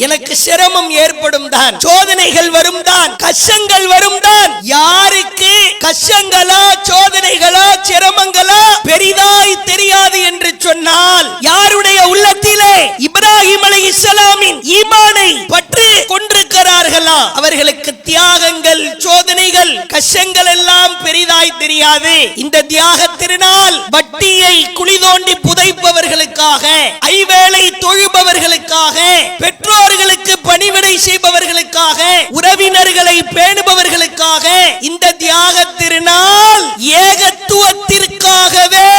எனக்கு சிரமம் ஏற்படும் தான், சோதனைகள் வரும் தான், கஷ்டங்கள் வரும் தான். யாருக்கு கஷ்டங்களா சோதனைகளா சிரமங்களா பெரிதாய் தெரியாது என்று சொன்னால், யாருடைய உள்ளத்திலே இப்ராஹிம் அலைஹிஸ்ஸலாமின் ஈமானை பற்று கொண்டிருக்கிறார்களா அவர்களுக்கு தியாகங்கள் சோதனைகள் கஷ்டங்கள் எல்லாம் பெரிதாய் தெரியாது. இந்த தியாக திருநாள் வட்டியை குழி தோண்டி புதைப்பவர்களுக்காக, ஐவேளை தொழுபவர்களுக்காக, பெற்றோர்களுக்கு பணிவிடை செய்பவர்களுக்காக, உறவினர்களை பேணுபவர்களுக்காக, இந்த தியாக திருநாள் ஏகத்துவத்திற்காகவே,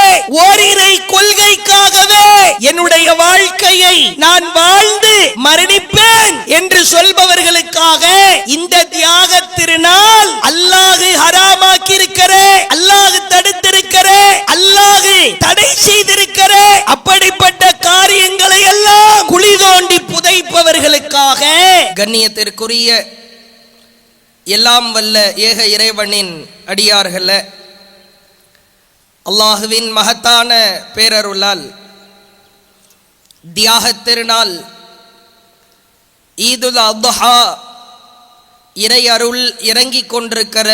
ஓரிரை கொள்கைக்காகவே என்னுடைய வாழ்க்கையை நான் வாழ்ந்து மரணிப்பேன் என்று சொல்பவர்களுக்காக இந்த தியாக திருநாள் அல்லாஹ் ஹராமாக்கி இருக்கிறே, அல்லாஹ் தடுத்திருக்கிறே, அல்லாஹ் தடை செய்திருக்கிறே, அப்படிப்பட்ட காரியங்களை எல்லாம் குழி தோண்டி புதைப்பவர்களுக்காக. கண்ணியத்திற்குரிய எல்லாம் வல்ல ஏக இறைவனின் அடியார்கள, அல்லாஹுவின் மகத்தான பேரருளால் தியாக திருநாள் ஈதுல் அத்ஹா இறை அருள் இறங்கிக் கொண்டிருக்கிற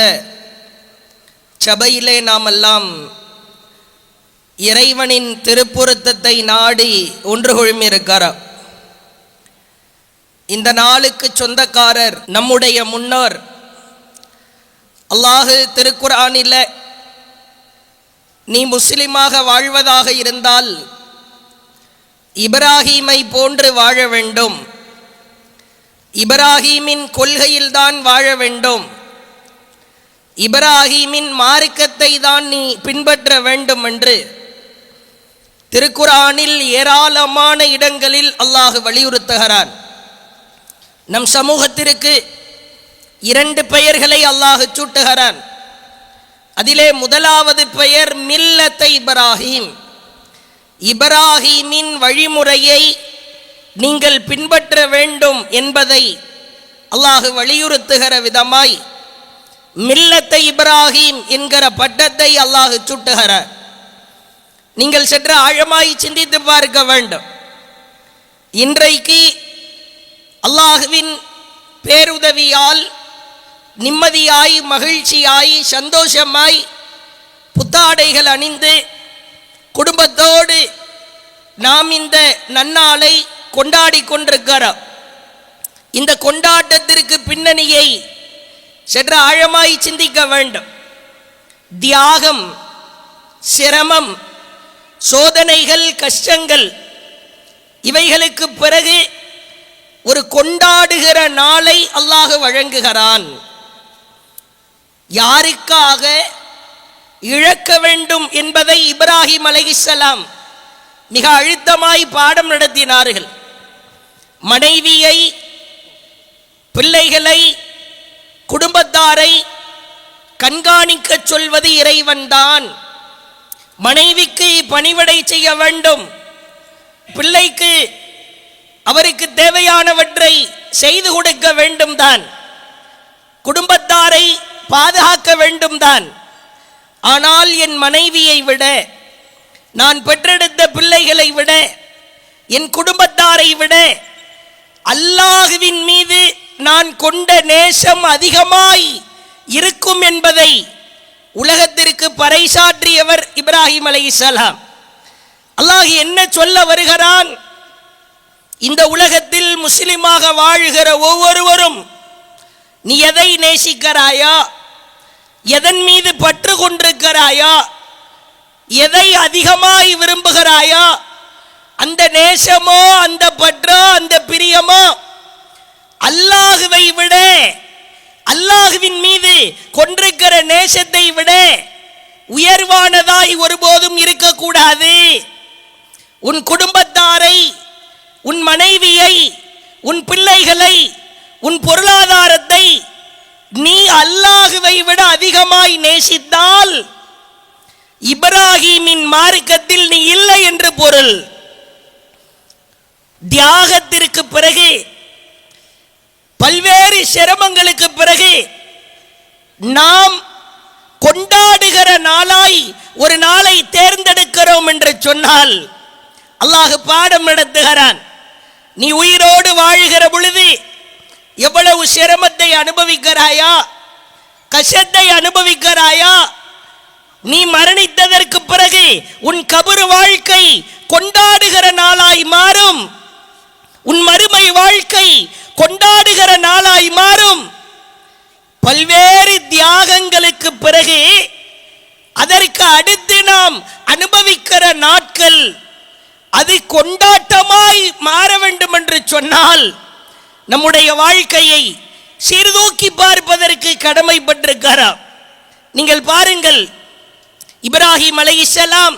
சபையிலே நாமெல்லாம் இறைவனின் திருப்பொருத்தத்தை நாடி ஒன்று குழுமியிருக்கிறார். இந்த நாளுக்கு சொந்தக்காரர் நம்முடைய முன்னோர். அல்லாஹ் திருக்குர்ஆனில் நீ முஸ்லிமாக வாழ்வதாக இருந்தால் இப்ராஹீமை போன்று வாழ வேண்டும், இப்ராஹீமின் கொள்கையில்தான் வாழ வேண்டும், இப்ராஹீமின் மார்க்கத்தை தான் நீ பின்பற்ற வேண்டும் என்று திருக்குர்ஆனில் ஏராளமான இடங்களில் அல்லாஹ் வலியுறுத்துகிறான். நம் சமூகத்திற்கு 2 பெயர்களை அல்லாஹ் சூட்டுகிறான். அதிலே முதலாவது பெயர் மில்லத்தை இப்ராஹீம். இப்ராஹீமின் வழிமுறையை நீங்கள் பின்பற்ற வேண்டும் என்பதை அல்லாஹ் வலியுறுத்துகிற விதமாய் மில்லத்தை இப்ராஹீம் என்கிற பட்டத்தை அல்லாஹ் சூட்டுகிறார். நீங்கள் சற்று ஆழமாய் சிந்தித்து பார்க்க வேண்டும். இன்றைக்கு அல்லாஹுவின் பேருதவியால் நிம்மதியாய் மகிழ்ச்சியாய் சந்தோஷமாய் புத்தாடைகள் அணிந்து குடும்பத்தோடு நாம் இந்த நன்னாளை கொண்டாடி கொண்டிருக்கிறோம். இந்த கொண்டாட்டத்திற்கு பின்னணியை சற்று ஆழமாய் சிந்திக்க வேண்டும். தியாகம், சிரமம், சோதனைகள், கஷ்டங்கள், இவைகளுக்கு பிறகு ஒரு கொண்டாடுகிற நாளை அல்லாஹ் வழங்குகிறான். யாருக்காக இழக்க வேண்டும் என்பதை இப்ராஹிம் அலைஹிஸ்ஸலாம் மிக அழுத்தமாய் பாடம் நடத்தினார்கள். மனைவியை, பிள்ளைகளை, குடும்பத்தாரை கண்காணிக்க சொல்வது இறைவன்தான். மனைவிக்கு பணிவிடை செய்ய வேண்டும், பிள்ளைக்கு அவருக்கு தேவையானவற்றை செய்து கொடுக்க வேண்டும் தான், குடும்பத்தாரை பாதுகாக்க வேண்டும் தான். ஆனால் என் மனைவியை விட, நான் பெற்றெடுத்த பிள்ளைகளை விட, என் குடும்பத்தாரை விட அல்லாஹ்வின் மீது நான் கொண்ட நேசம் அதிகமாய் இருக்கும் என்பதை உலகத்திற்கு பறைசாற்றியவர் இப்ராஹிம் அலைஹிஸ்ஸலாம். அல்லாஹ் என்ன சொல்ல வருகிறான்? இந்த உலகத்தில் முஸ்லிமாக வாழுகிற ஒவ்வொருவரும் நீ எதை நேசிக்கிறாயா, எதன் மீது பற்று கொண்டிருக்கிறாயா, எதை அதிகமாய் விரும்புகிறாயா, அந்த நேசமோ அந்த பற்றோ அந்த பிரியமோ அல்லாஹுவை விட, அல்லாஹுவின் மீது கொண்டிருக்கிற நேசத்தை விட உயர்வானதாய் ஒருபோதும் இருக்கக்கூடாது. உன் குடும்பத்தாரை, உன் மனைவியை, உன் பிள்ளைகளை, உன் பொருளாதாரத்தை நீ அல்லாஹுவை விட அதிகமாய் நேசித்தால் இப்ராஹீமின் மார்க்கத்தில் நீ இல்லை என்று பொருள். தியாகத்திற்கு பிறகு, பல்வேறு சிரமங்களுக்கு பிறகு நாம் கொண்டாடுகிற நாளாய் ஒரு நாளை தேர்ந்தெடுக்கிறோம் என்று சொன்னால் அல்லாஹ் பாடம் நடத்துகிறான். நீ உயிரோடு வாழுகிற பொழுது எவ்வளவு சிரமத்தை அனுபவிக்கிறாயா, கஷ்டத்தை அனுபவிக்கிறாயா? நீ மரணித்ததற்கு பிறகு உன் கபரு வாழ்க்கை கொண்டாடுகிற நாளாய் மாறும். உன் மறுமை வாழ்க்கை கொண்டாடுகிற நாளாய் மாறும். பல்வேறு தியாகங்களுக்கு பிறகு அதற்கு அடுத்து நாம் அனுபவிக்கிற நாட்கள் அது கொண்டாட்டமாய் மாற வேண்டும் என்று சொன்னால் நம்முடைய வாழ்க்கையை சீர்தூக்கி பார்ப்பதற்கு கடமைப்பட்டிருக்கிறார். நீங்கள் பாருங்கள், இப்ராஹிம் அலைஹிஸ்ஸலாம்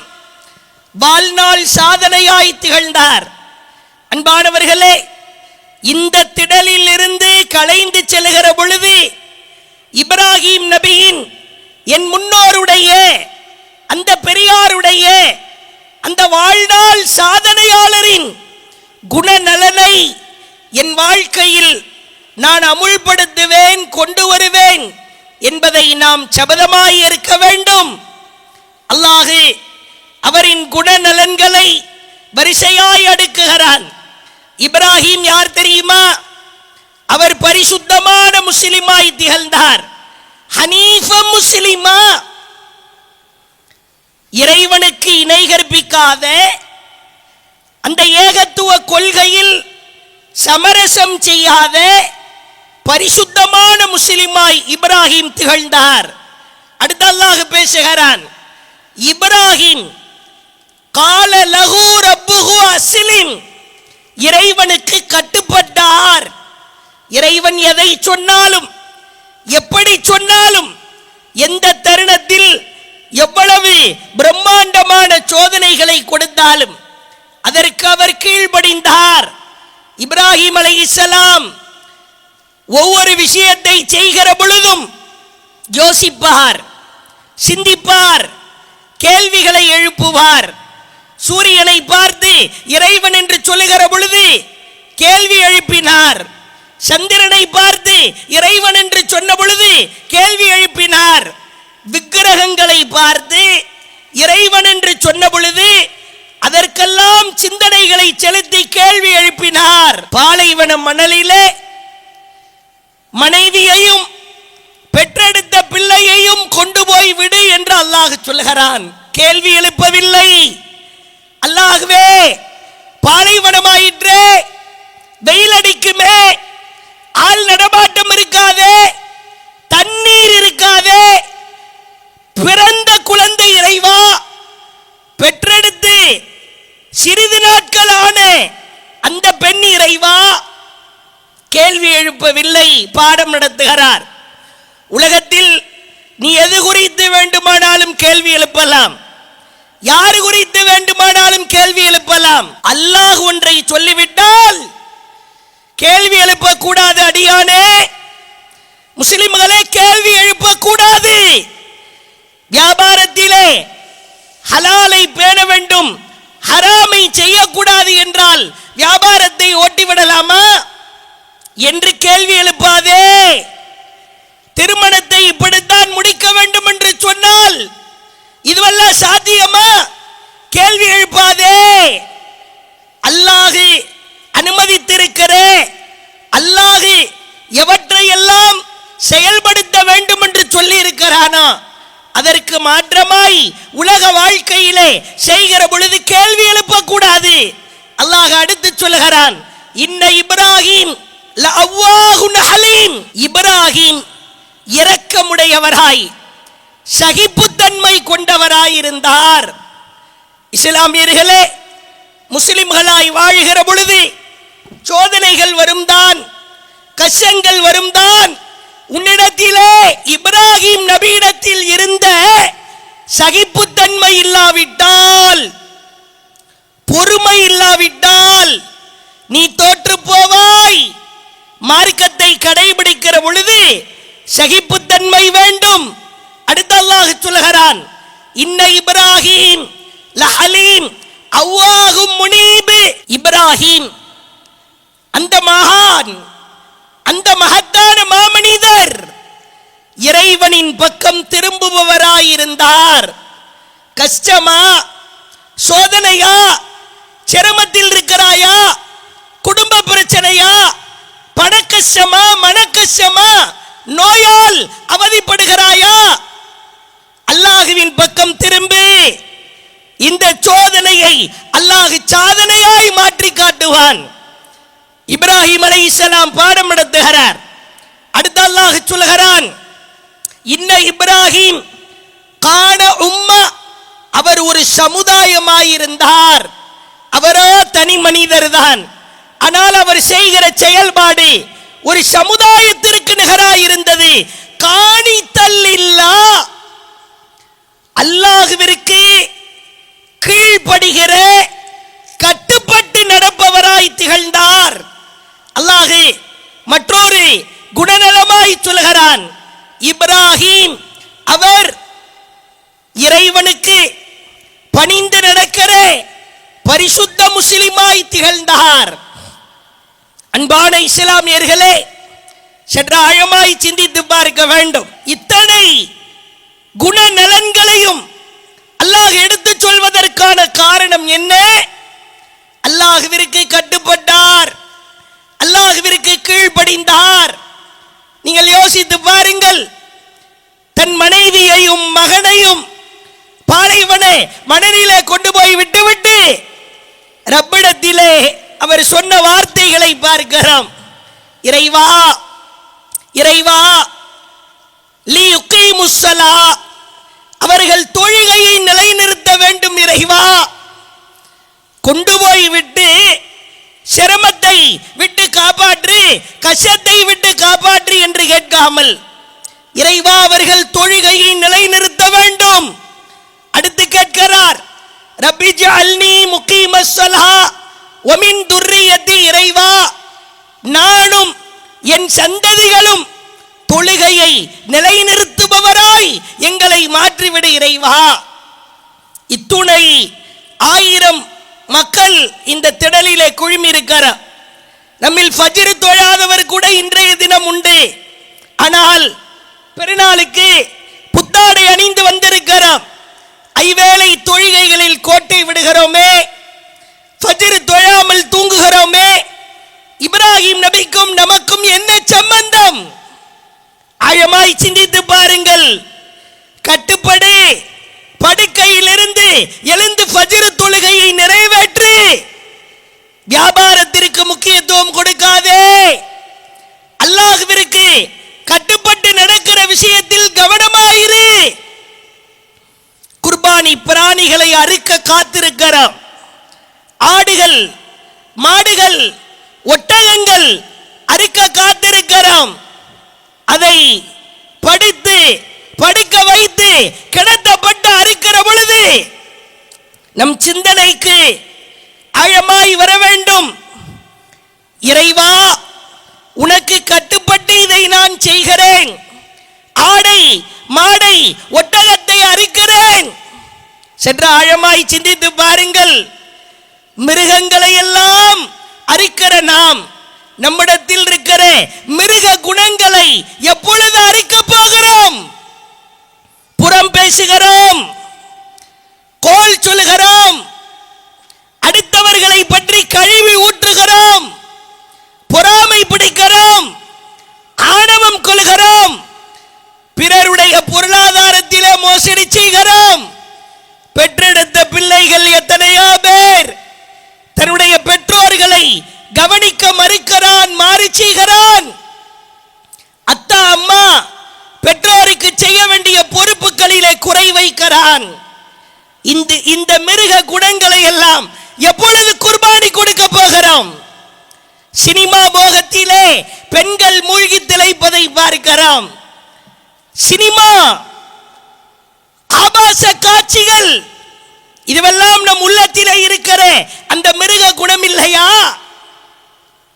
வாழ்நாள் சாதனையாய் திகழ்ந்தார். அன்பானவர்களே, இந்த திடலில் இருந்து களைந்து செல்கிற பொழுது இப்ராஹிம் நபியின், என் முன்னோருடைய, அந்த பெரியாருடைய, அந்த வாழ்நாள் சாதனையாளரின் குணநலனை என் வாழ்க்கையில் நான் அமுல்படுத்துவேன், கொண்டு வருவேன் என்பதை நாம் சபதமாய் இருக்க வேண்டும். அல்லாஹ் அவரின் குணநலன்களை வரிசையாய் அடுக்குகிறான். இப்ராஹிம் யார் தெரியுமா? அவர் பரிசுத்தமான முஸ்லிமாய் திகழ்ந்தார். ஹனீஃப முஸ்லிமா, இறைவனுக்கு இணை கற்பிக்காத, அந்த ஏகத்துவ கொள்கையில் சமரசம் செய்யாத பரிசுத்தமான முஸ்லிமாய் இப்ராஹிம் திகழ்ந்தார். அடுத்து அல்லாஹ் பேசுகிறான், இப்ராஹிம் கால லஹு ரப்புஹு அஸ்லிம், இறைவனுக்கு கட்டுப்பட்டார். இறைவன் எதை சொன்னாலும், எப்படி சொன்னாலும், எந்த தருணத்தில் எவ்வளவு பிரம்மாண்டமான சோதனைகளை கொடுத்தாலும் அதற்கு அவர் கீழ்ப்படிந்தார். இப்ராஹிம் அலைஹிஸ்ஸலாம் ஒவ்வொரு விஷயத்தை செய்கிற பொழுதும் யோசிப்பார், சிந்திப்பார், கேள்விகளை எழுப்புவார். சூரியனை பார்த்து இறைவன் என்று சொல்லுகிற பொழுது கேள்வி எழுப்பினார். சந்திரனை பார்த்து இறைவன் என்று சொன்ன பொழுது கேள்வி எழுப்பினார். விக்கிரகங்களை பார்த்து இறைவன் என்று சொன்ன பொழுது அதற்கெல்லாம் சிந்தனைகளை செலுத்தி கேள்வி எழுப்பினார். பாலைவன மணலிலே மனைவியையும் பெற்றெடுத்த பிள்ளையையும் கொண்டு போய் விடு என்று அல்லாஹ் சொல்கிறான். கேள்வி எழுப்பவில்லை. அல்லாஹ்வே, பாலைவனமாயிற்றே, வெயில் அடிக்குமே, ஆள் நடமாட்டம் இருக்காதே, தண்ணீர் இருக்காதே, பிறந்த குழந்தை இறைவா, பெற்றெடுத்து சிறிது நாட்களான அந்த பெண் இறைவா, கேள்வி எழுப்பவில்லை, பாடம் நடத்துகிறார். உலகத்தில் நீ எது குறித்து வேண்டுமானாலும் கேள்வி எழுப்பலாம், யாரு குறித்து வேண்டுமானாலும் கேள்வி எழுப்பலாம். அல்லாஹ் ஒன்றை சொல்லிவிட்டால் கேள்வி எழுப்பக்கூடாது. அடியானே, முஸ்லிம்களே, கேள்வி எழுப்பக்கூடாது. வியாபாரத்திலே ஹலாலை பேண வேண்டும், ஹராமை செய்யக்கூடாது என்றால் வியாபாரத்தை ஓட்டிவிடலாமா என்று கேள்வி எழுப்பாதே. திருமணத்தை இப்படித்தான் முடிக்க வேண்டும் என்று சொன்னால் இதுவெல்லாம் சாத்தியமா? கேள்வி எழுப்பாதே. அல்லாஹ் அனுமதித்திருக்கிற, அல்லாஹ் எவற்றையெல்லாம் செயல்படுத்த வேண்டும் என்று சொல்லி இருக்கிறானோ அதற்கு மாற்றமாய் உலக வாழ்க்கையிலே செய்கிற பொழுது கேள்வி எழுப்பக்கூடாது. அல்லாஹ் அடுத்து சொல்லுகிறான், இன்ன இப்ராஹிம் லஅவ்வாஹுன் ஹலீம், இப்ராஹிம் இரக்கமுடையவராய் சகிப்புத்தன்மை கொண்டவராய் இருந்தார். இஸ்லாமியர்களே, முஸ்லிம்களாய் வாழ்கிற பொழுது சோதனைகள் வரும்தான், கஷ்டங்கள் வரும்தான். உன்னிடத்திலே இப்ராஹிம் நபியிடத்தில் இருந்த சகிப்புத்தன்மை இல்லாவிட்டால், பொறுமை இல்லாவிட்டால் நீ தோற்று போவாய். மார்க்கத்தை கடைபிடிக்கிற பொழுது சகிப்புத்தன்மை வேண்டும். அடுத்து அல்லாஹ் சொல்கிறான், இன்ன இப்ராஹிம் லஹலீம் அவ்வாஹும் முனீப், இப்ராஹிம் அந்த மகான், அந்த மகத்தான மாமனிதர் இறைவனின் பக்கம் திரும்புபவராயிருந்தார். கஷ்டமா, சோதனையா, சிரமத்தில் இருக்கிறாயா, குடும்ப பிரச்சனையா, பண கஷ்டமா, நோயால் அவதிப்படுகிறாயா? அல்லாஹுவின் பக்கம் திரும்பு. இந்த சோதனையை அல்லாஹ் சாதனையாய் மாற்றி காட்டுவான். இப்ராஹிம் அலைஹிஸ்ஸலாம் பாடம் நடத்துகிறார். அடுத்து அல்லாஹ் சொல்கிறான், இன்ன இப்ராஹிம் கான உம்மா, அவர் ஒரு சமுதாயமாயிருந்தார். அவரோ தனி மனிதர் தான், ஆனால் அவர் செய்கிற செயல்பாடு ஒரு சமுதாயத்திற்கு நிகராயிருந்தது. காணித்தல் இல்லா, அல்லாஹ்விற்கு கீழ்ப்படுகிற கட்டுப்பட்டு நடப்பவராய் திகழ்ந்தார். அல்லாஹ் மற்றொரு குணநலமாய் சொல்கிறான், இப்ராஹிம் அவர் இறைவனுக்கு பணிந்து நடக்கிற பரிசுத்த முஸ்லிமாய் திகழ்ந்தார். அன்பான இஸ்லாமியர்களே, சற்று ஆழமாய் சிந்தித்து பார்க்க வேண்டும். இத்தனை குணநலன்களையும் அல்லாஹ் எடுத்து சொல்வதற்கான காரணம் என்ன? அல்லாஹ்விற்கு கட்டுப்பட்டார், அல்லாஹ்விற்கு கீழ்ப்படிந்தார். நீங்கள் யோசித்து பாருங்கள், தன் மனைவியையும் மகனையும் பாலைவன மணலிலே கொண்டு போய் விட்டுவிட்டு ரப்பிடத்திலே அவர் சொன்ன வார்த்தைகளை பார்க்கிறோம். இறைவா, இறைவா, லீ யுகீமுஸ்ஸலா, அவர்கள் தொழுகையை நிலைநிறுத்த வேண்டும். இறைவா, கொண்டு போய் விட்டு சிரமத்தை விட்டு காப்பாற்று, கஷ்டத்தை விட்டு காப்பாற்று என்று கேட்காமல், இறைவா அவர்கள் தொழுகையை நிலைநிறுத்த வேண்டும். அடுத்து கேட்கிறார், ரப்பி ஜஅல்னி முகீமஸ்ஸலா வ மின் துர்ரியத்தி, இறைவா நானும் என் சந்ததிகளும் தொழுகையை நிலைநிறுத்துபவராய் எங்களை மாற்றிவிடு இறைவா. இத்துணை 1000 மக்கள் இந்த திடலிலே குழுமி இருக்கிறார். நம்மில் ஃபஜ்ர் தொழாதவர் கூட இன்றைய தினம் உண்டு. ஆனால் பெருநாளுக்கு புத்தாடை அணிந்து வந்திருக்கிறோம். ஐவேளை தொழுகைகளில் கோட்டை விடுகிறோமே, ஃபஜ்ர் தொழாமல் தூங்குகிறோமே. இப்ராஹிம் நபிக்கும் நமக்கும் என்ன சம்பந்தம்? ஆழமாய் சிந்தித்து பாருங்கள். கட்டுப்படு, படுக்கையிலிருந்து எழுந்து ஃபஜ்ர் தொழுகையை நிறைவேற்று. வியாபாரத்திற்கு முக்கியத்துவம் கொடுக்காதே. அல்லாஹ்விற்கு கட்டுப்பட்டு நடக்கிற விஷயத்தில் கவனமாயிரு. குர்பானி பிராணிகளை அறுக்க காத்திருக்கிறோம். ஆடுகள், மாடுகள், ஒட்டகங்கள் அறுக்க காத்திருக்கிறோம். அதை படித்து படுக்க வைத்து கிடத்தப்பட்டு அறுக்கிற பொழுது நம் சிந்தனைக்கு ஆழமாய் வர வேண்டும். இறைவா, உனக்கு கட்டுப்பட்டு இதை நான் செய்கிறேன். ஆடை, மாடை, ஒட்டகத்தை அறுக்கிறேன். சற்று ஆழமாய் சிந்தித்து பாருங்கள். மிருகங்களை எல்லாம் அறுக்கிற நாம், நம்மிடத்தில் இருக்கிற மிருக குணங்களை எப்பொழுது அறுக்க போகிறோம்? புறம் பேசுகிறோம், கோல் சொல்லுகிறோம், அடுத்தவர்களை பற்றி கழுவி ஊற்றுகிறோம், பொறாமை பிடிக்கிறோம், ஆணவம் கொள்கிறோம், பிறருடைய பொருளாதாரத்திலே மோசடி செய்கிறோம். பெற்றெடுத்த பிள்ளைகள் எத்தனையோ பேர் தன்னுடைய பெற்றோர்களை கவனிக்க மறுக்கிறான், மாறி செய்கிறான். அத்தா அம்மா பெற்றோருக்கு செய்ய வேண்டிய பொறுப்புகளிலே குறை வைக்கிறான். இந்த மிருக குணங்களை எல்லாம் எப்பொழுது குர்பானி கொடுக்க போகிறோம்? சினிமா மோகத்திலே பெண்கள் மூழ்கி திளைப்பதை பார்க்கிறோம். சினிமா, ஆபாச காட்சிகள், இதுவெல்லாம் நம் உள்ளத்திலே இருக்கிற அந்த மிருக குணம் இல்லையா?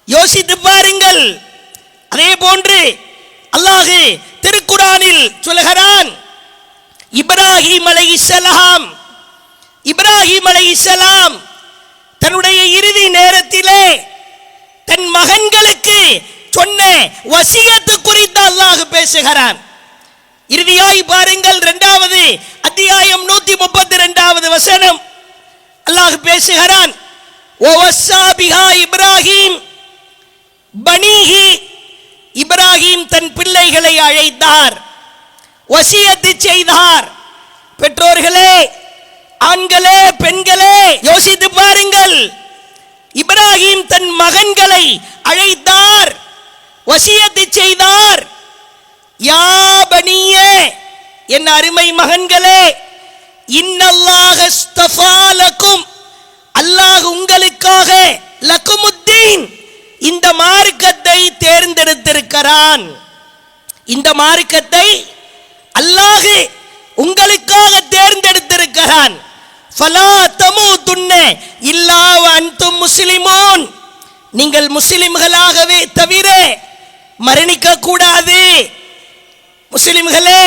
யோசித்து பாருங்கள். அதே போன்று அல்லாஹ் திருக்குரானில் சொல்கிறான், இப்ராஹிம் அலைஹிஸ்ஸலாம், இப்ராஹிம் அலைஹிஸ்ஸலாம் தன்னுடைய இறுதி நேரத்திலே தன் மகன்களுக்கு சொன்ன வசியத்து குறித்து அல்லாஹ் பேசுகிறான். இறுதியாய் பாருங்கள், 2வது அத்தியாயம் 132வது வசனம். அல்லாஹ் பேசுகிறான், ஓவஸ்ஸா பிஹா இப்ராஹிம் பனீஹி, இப்ராஹிம் தன் பிள்ளைகளை அழைத்தார், வசியத்து செய்தார். பெற்றோர்களே, ஆண்களே, பெண்களே, யோசித்து பாருங்கள். இப்ராஹிம் தன் மகன்களை அழைத்தார், வசியத்து செய்தார். யா பனியே, என் அருமை மகன்களே, இன்னல்லாஹ அஸ்தஃபா லக்கும், அல்லாஹ் உங்களுக்காக லக்குமுத்தீன், இந்த மார்க்கத்தை தேர்ந்தெடுத்திருக்கிறான். இந்த மார்க்கத்தை அல்லாஹ் உங்களுக்காக தேர்ந்தெடுத்திருக்கிறான். ஃபலா தமூதுன்ன இல்லா வ அன்தும் முஸ்லிமூன், நீங்கள் முஸ்லிம்களாகவே தவிர மரணிக்க கூடாது. முஸ்லிம்களே,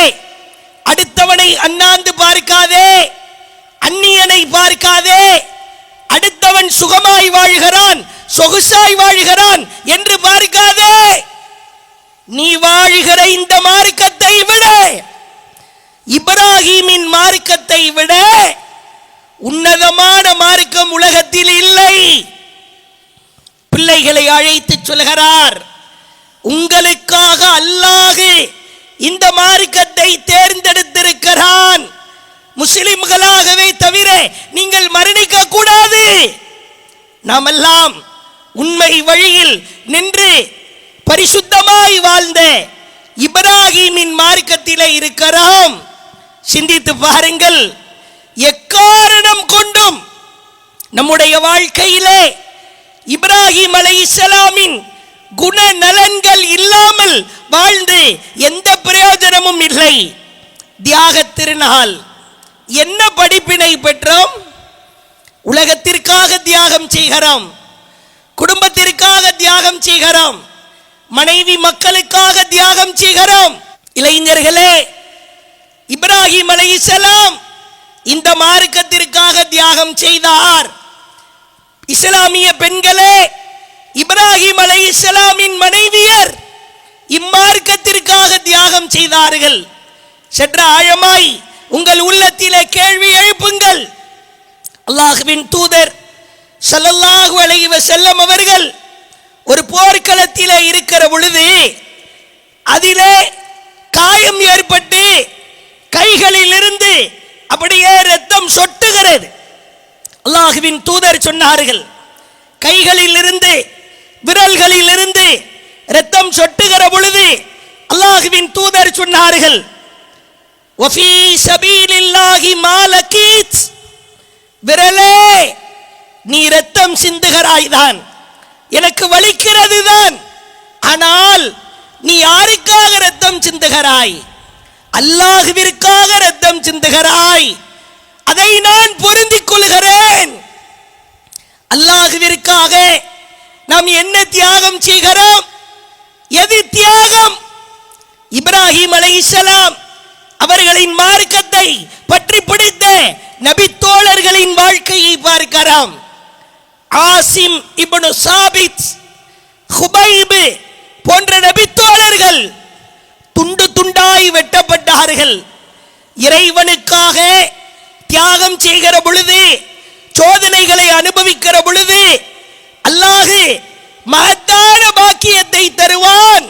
அடுத்தவனை அண்ணாந்து பார்க்காதே, அந்நியனை பார்க்காதே. அடுத்தவன் சுகமாய் வாழ்கிறான், சொகுசாய் வாழ்கிறான் என்று பார்க்காதே. நீ வாழ்கிற இந்த மார்க்கத்தை விட, இப்ராஹிமின் மார்க்கத்தை விட உன்னதமான மார்க்கம் உலகத்தில் இல்லை. பிள்ளைகளை அழைத்து சொல்கிறார், உங்களுக்காக அல்லாஹ் இந்த மார்க்கத்தை தேர்ந்தெடுத்திருக்கிறான். முஸ்லிம்களாகவே தவிர நீங்கள் மரணிக்க கூடாது. நாமெல்லாம் உண்மை வழியில் நின்று பரிசுத்தமாய் வாழ்ந்த இப்ராஹிமின் மார்க்கத்திலே இருக்கிறோம். சிந்தித்து பாருங்கள். எக்காரணம் கொண்டும் நம்முடைய வாழ்க்கையிலே இப்ராஹிம் அலைஹிஸ்ஸலாமின் குணநலன்கள் இல்லாமல் வாழ்ந்து எந்த பிரயோஜனமும் இல்லை. தியாக திருநாள் என்ன படிப்பினை பெற்றோம்? உலகத்திற்காக தியாகம் செய்கிறோம், குடும்பத்திற்காக தியாகம் செய்கிறோம், மனைவி மக்களுக்காக தியாகம் செய்கிறோம். இளைஞர்களே, இப்ராஹிம் அலைஹிஸ்ஸலாம் இந்த மார்க்கத்திற்காக தியாகம் செய்தார். இஸ்லாமிய பெண்களே, இப்ராஹிம் அலைஹிஸ்ஸலாமின் மனைவியர் இம்மார்க்கத்திற்காக தியாகம் செய்தார்கள். சற்று ஆழமாய் உங்கள் உள்ளத்திலே கேள்வி எழுப்புங்கள். அல்லாஹ்வின் தூதர் ஸல்லல்லாஹு அலைஹி வஸல்லம் அவர்கள் ஒரு போர்க்களத்திலே இருக்கிற பொழுது அதிலே காயம் ஏற்பட்டு கைகளில் இருந்து அப்படியே இரத்தம் சொட்டுகிறது. அல்லாஹ்வின் தூதர் சொன்னார்கள், கைகளில் இருந்து விரல்களில் இருந்து இரத்தம் சொட்டுகிற பொழுது அல்லாஹ்வின் தூதர் சொன்னார்கள், வஃபீ சபீலில்லாஹி மா லகீத், விரலே நீ இரத்தம் சிந்துகிறாய்தான், எனக்கு வலிக்கிறது தான், ஆனால் நீ யாருக்காக இரத்தம் சிந்துகிறாய்? அல்லாஹ்விற்காக இரத்தம் சிந்துகிறாய். அதை நான் பொருந்திக் கொள்கிறேன். அல்லாஹ்விற்காக நாம் என்ன தியாகம் செய்கிறோம்? எது தியாகம்? இப்ராஹிம் அலைஹிஸ்ஸலாம் அவர்களின் மார்க்கத்தை பற்றி பிடித்த நபி தோழர்களின் வாழ்க்கையை பார்க்கிறோம். ஆசிம் இப்னு சாபித், ஹுபைப் போன்ற நபி தோழர்கள் துண்டு துண்டாய் வெட்டப்பட்டார்கள். இறைவனுக்காக தியாகம் செய்கிற பொழுது, சோதனைகளை அனுபவிக்கிற பொழுது அல்லாஹ் மகத்தான பாக்கியத்தை தருவான்.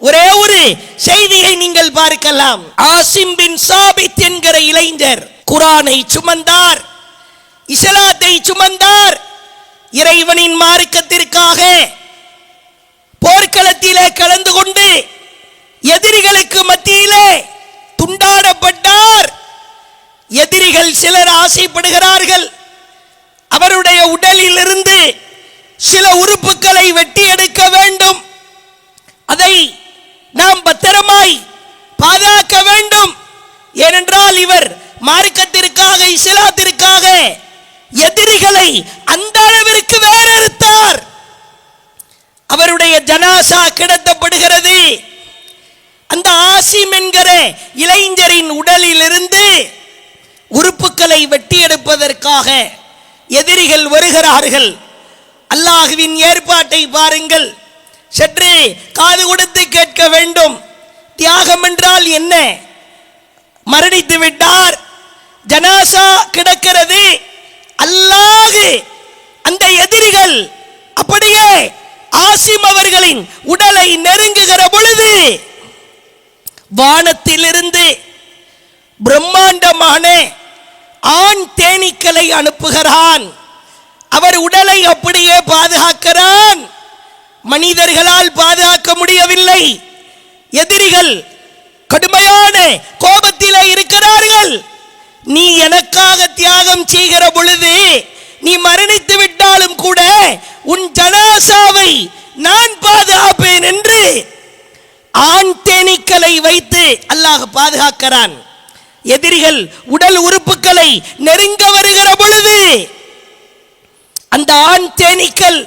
ஒரே ஒரு செய்தியை நீங்கள் பார்க்கலாம். ஆசிம் பின் சாபித் என்கிற இளைஞர் குர்ஆனை சுமந்தார், இஸ்லாத்தை சுமந்தார். இறைவனின் மார்க்கத்திற்காக போர்க்களத்திலே கலந்து கொண்டு எதிரிகளுக்கு மத்தியிலே துண்டாடப்பட்டார். எதிரிகள் சிலர் ஆசைப்படுகிறார்கள், அவருடைய உடலில் இருந்து சில உறுப்புகளை வெட்டி எடுக்க வேண்டும், அதை நாம் பத்திரமாய் பாதுகாக்க வேண்டும். ஏனென்றால் இவர் மார்க்கத்திற்காக, இஸ்லாத்திற்காக எதிரிகளை அந்த அளவிற்கு வேறறுத்தார். அவருடைய ஜனாசா கிடத்தப்படுகிறது. அந்த ஆசிம் என்கிற இளைஞரின் உடலில் இருந்து உறுப்புகளை வெட்டி எடுப்பதற்காக எதிரிகள் வருகிறார்கள். அல்லாஹ்வின் ஏற்பாட்டை பாருங்கள். சற்று காது கொடுத்து கேட்க வேண்டும். தியாகம் என்றால் என்ன? மரணித்து விட்டார், ஜனாசா கிடக்கிறது. அல்லாஹ் அந்த எதிரிகள் அப்படியே ஆசிம் அவர்களின் உடலை நெருங்குகிற பொழுது வானத்திலிருந்து பிரம்மாண்டமான ஆண் தேனீக்களை அனுப்புகிறான். அவர் உடலை அப்படியே பாதுகாக்கிறான். மனிதர்களால் பாதுகாக்க முடியவில்லை. எதிரிகள் கடுமையான கோபத்திலே இருக்கிறார்கள். நீ எனக்காக தியாகம் செய்கிற பொழுது நீ மரணித்து விட்டாலும் கூட உன் ஜனாசாவை நான் பாதுகாப்பேன் என்று ஆண் தேனீக்களை வைத்து அல்லாஹ் பாதுகாக்கிறான். எதிரிகள் உடல் உறுப்புகளை நெருங்க வருகிற பொழுது அந்த ஆண் தேனீக்கள்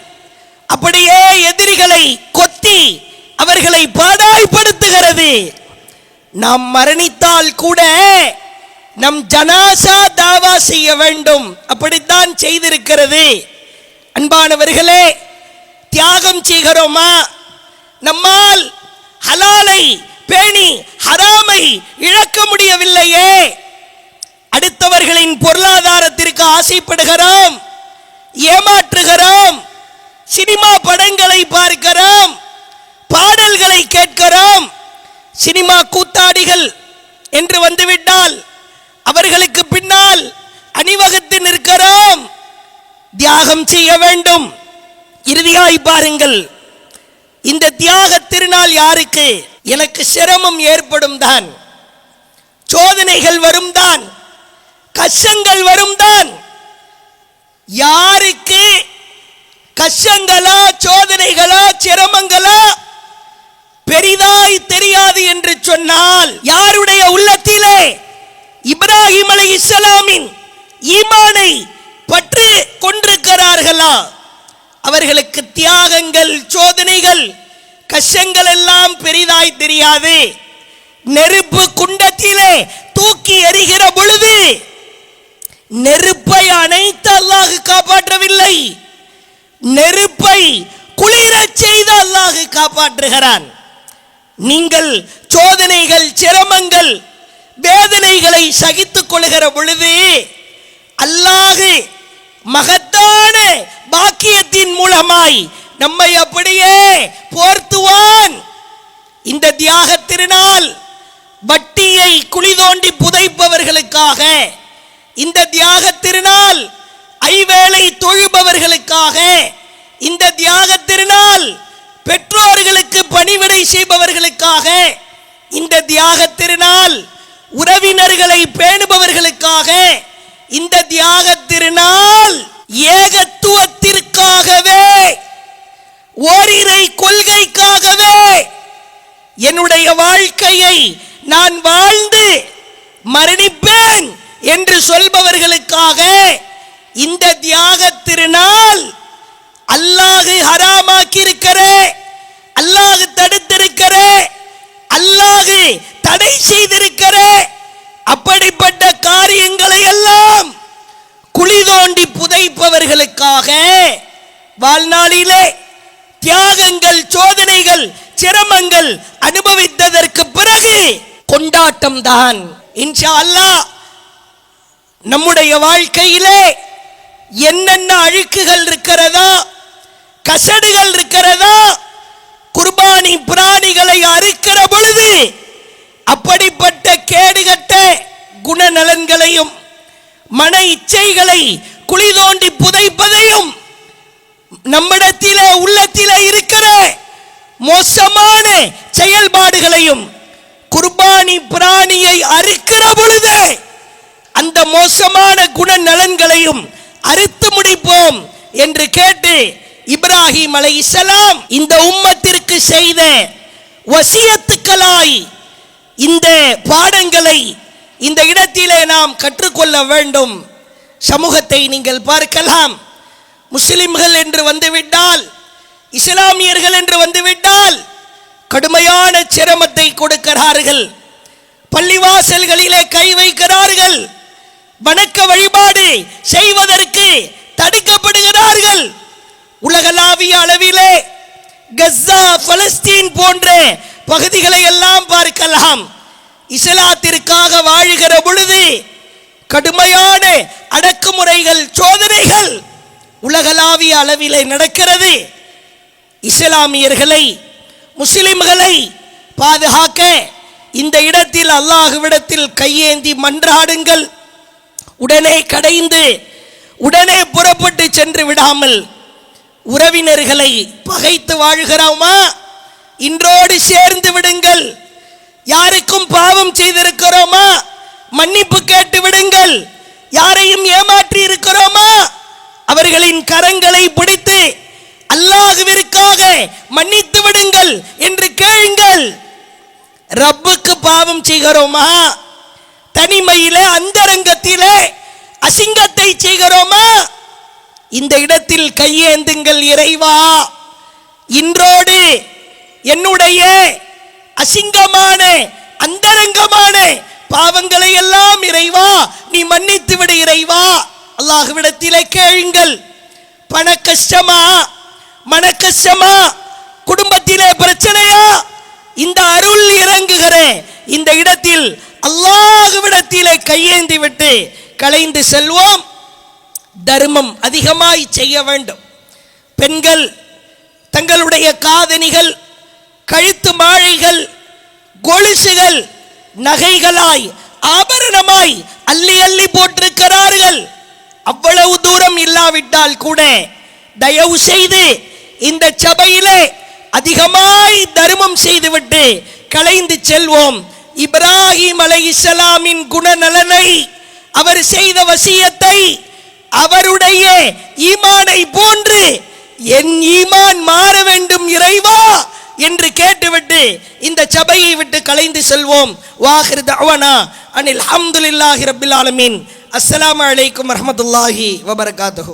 அப்படியே எதிரிகளை கொத்தி அவர்களை பாடாய்படுத்துகிறது. நாம் மரணித்தால் கூட நம் ஜனாசா தாவா செய்ய வேண்டும், அப்படித்தான் செய்திருக்கிறது. அன்பானவர்களே, தியாகம் செய்கிறோமா? நம்மால் ஹலாலை பேணி ஹராமை இழக்க முடியவில்லையே. அடுத்தவர்களின் பொருளாதாரத்திற்கு ஆசைப்படுகிறோம், ஏமாற்றுகிறோம், சினிமா படங்களை பார்க்கிறோம், பாடல்களை கேட்கிறோம். சினிமா கூத்தாடிகள் என்று வந்துவிட்டால் அவர்களுக்கு பின்னால் அணிவகுத்து நிற்கிறோம். தியாகம் செய்ய வேண்டும். இறுதியாய் பாருங்கள், இந்த தியாக திருநாள் யாருக்கு? எனக்கு சிரமம் ஏற்படும் தான், சோதனைகள் வரும் தான், கஷ்டங்கள் வரும் தான். யாருக்கு கஷ்டங்களோ சோதனைகளோ சிரமங்களோ பெரிதாய் தெரியாது என்று சொன்னால், யாருடைய உள்ளத்திலே இப்ராஹிம் அலைஹிஸ்ஸலாமின் ஈமானை பற்று கொண்டிருக்கிறார்களோ அவர்களுக்கு தியாகங்கள் சோதனைகள் கஷ்டங்கள் எல்லாம் பெரிதாய் தெரியாது. நெருப்பு குண்டத்திலே தூக்கி எறிகிற பொழுது நெருப்பை அணைத்து அல்லாஹ் காப்பாற்றவில்லை, நெருப்பை குளிரச் செய்து அல்லாஹ் காப்பாற்றுகிறான். நீங்கள் சோதனைகள் சிரமங்கள் வேதனைகளை சகித்துக் கொள்கிற பொழுது அல்லாஹ் மகத்தான பாக்கியத்தின் மூலமாய் நம்மை அப்படியே போர்த்துவான். இந்த தியாக திருநாள் வட்டியை குழி தோண்டி புதைப்பவர்களுக்காக, இந்த தியாக திருநாள் ஐவேளை தொழுபவர்களுக்காக, இந்த தியாக திருநாள் பெற்றோர்களுக்கு பணிவிடை செய்பவர்களுக்காக, இந்த தியாக திருநாள் உறவினர்களை பேணுபவர்களுக்காக, இந்த தியாக திருநாள் ஏகத்துவத்திற்காகவே, ஓரிரை கொள்கைக்காகவே என்னுடைய வாழ்க்கையை நான் வாழ்ந்து மரணிப்பேன் என்று சொல்பவர்களுக்காக இந்த தியாக திருநாள் அல்லாஹ் ஹராமாக்கி இருக்கிறே, அல்லாஹ் தடுத்திருக்கிறே, அல்லாஹ் தடை செய்திருக்கிறே. அப்படிப்பட்ட காரியங்களை எல்லாம் குழி தோண்டி புதைப்பவர்களுக்காக வாழ்நாளிலே தியாகங்கள் சோதனைகள் சிரமங்கள் அனுபவித்ததற்கு பிறகு கொண்டாட்டம் தான். இன்ஷா அல்லாஹ் நம்முடைய வாழ்க்கையிலே என்னென்ன அழுக்குகள் இருக்கிறதோ, கசடுகள் இருக்கிறதோ, குர்பானி பிராணிகளை அறுக்கிற பொழுது அப்படிப்பட்ட கேடுகட்ட குணநலன்களையும் மன இச்சைகளை குழி தோண்டி புதைப்பதையும் நம்மிடத்திலே உள்ளத்திலே இருக்கிற மோசமான செயல்பாடுகளையும் குர்பானி பிராணியை அறுக்கிற பொழுது அந்த மோசமான குணநலன்களையும் அறுத்து முடிப்போம் என்று கேட்டு இப்ராஹிம் அலைஹிஸ்ஸலாம் இந்த உம்மத்திற்கு செய்த வசியத்துக்களாய் இந்த பாடங்களை இந்த இடத்திலே நாம் கற்றுக்கொள்ள வேண்டும். சமூகத்தை நீங்கள் பார்க்கலாம். முஸ்லிம்கள் என்று வந்துவிட்டால், இஸ்லாமியர்கள் என்று வந்துவிட்டால் கடுமையான சிரமத்தை கொடுக்கிறார்கள். பள்ளிவாசல்களிலே கை வைக்கிறார்கள். வணக்க வழிபாடு செய்வதற்கு தடுக்கப்படுகிறார்கள். உலகளாவிய அளவிலே கஸ்ஸா, பலஸ்தீன் போன்ற பகுதிகளை எல்லாம் பார்க்கலாம். இஸ்லாத்திற்காக வாழுகிற பொழுது கடுமையான அடக்குமுறைகள் சோதனைகள் உலகளாவிய அளவிலே நடக்கிறது. இஸ்லாமியர்களை முஸ்லிம்களை பாதுகாக்க இந்த இடத்தில் அல்லாஹ்விடத்தில் கையேந்தி மன்றாடுங்கள். உடனே கடைந்து உடனே புறப்பட்டு சென்று விடாமல், உறவினர்களை பகைத்து வாழ்கிறோமா, இன்றோடு சேர்ந்து விடுங்கள். யாருக்கும் பாவம் செய்திருக்கிறோமா, மன்னிப்பு கேட்டு விடுங்கள். யாரையும் ஏமாற்றி இருக்கிறோமா, அவர்களின் கரங்களை பிடித்து அல்லாஹ்விற்காக மன்னித்து விடுங்கள் என்று கேளுங்கள். ரப்புக்கு பாவம் செய்கிறோமா, தனிமையிலே அந்தரங்கத்திலே அசிங்கத்தை செய்கிறோமா, இந்த இடத்தில் கையேந்துங்கள். இறைவா, இன்றோடு என்னுடைய அசிங்கமான அந்தரங்கமான பாவங்களை எல்லாம் இறைவா நீ மன்னித்து விடு. இறைவா, அல்லாஹ்விடத்திலே கேளுங்கள். பண கஷ்டமா, மன கஷ்டமா, குடும்பத்திலே பிரச்சனையா, இந்த அருள் இறங்குகிற இந்த இடத்தில் அல்லாஹ்விடத்திலே கையேந்தி விட்டு கலைந்து செல்வோம். தர்மம் அதிகமாய் செய்ய வேண்டும். பெண்கள் தங்களுடைய காதணிகள், கழுத்து மாழைகள், கொலுசுகள் நகைகளாய் ஆபரணமாய் அள்ளி அள்ளி போட்டிருக்கிறார்கள். அவ்வளவு தூரம் இல்லாவிட்டால் கூட தயவு செய்து இந்த சபையிலே அதிகமாய் தர்மம் செய்துவிட்டு கலைந்து செல்வோம். இப்ராஹிம் அலைஹிஸ்ஸலாமின் குணநலனை, அவர் செய்த வசியத்தை, அவருடைய ஈமானை போன்று என் ஈமான் மாற வேண்டும் இறைவா என்று கேட்டுவிட்டு இந்த சபையை விட்டு கலைந்து செல்வோம். வாஹிர் தஅவானா அனில் ஹம்துலில்லாஹி ரப்பில் ஆலமீன். அஸ்ஸலாமு அலைக்கும் வரஹ்மத்துல்லாஹி வபரகாத்துஹு.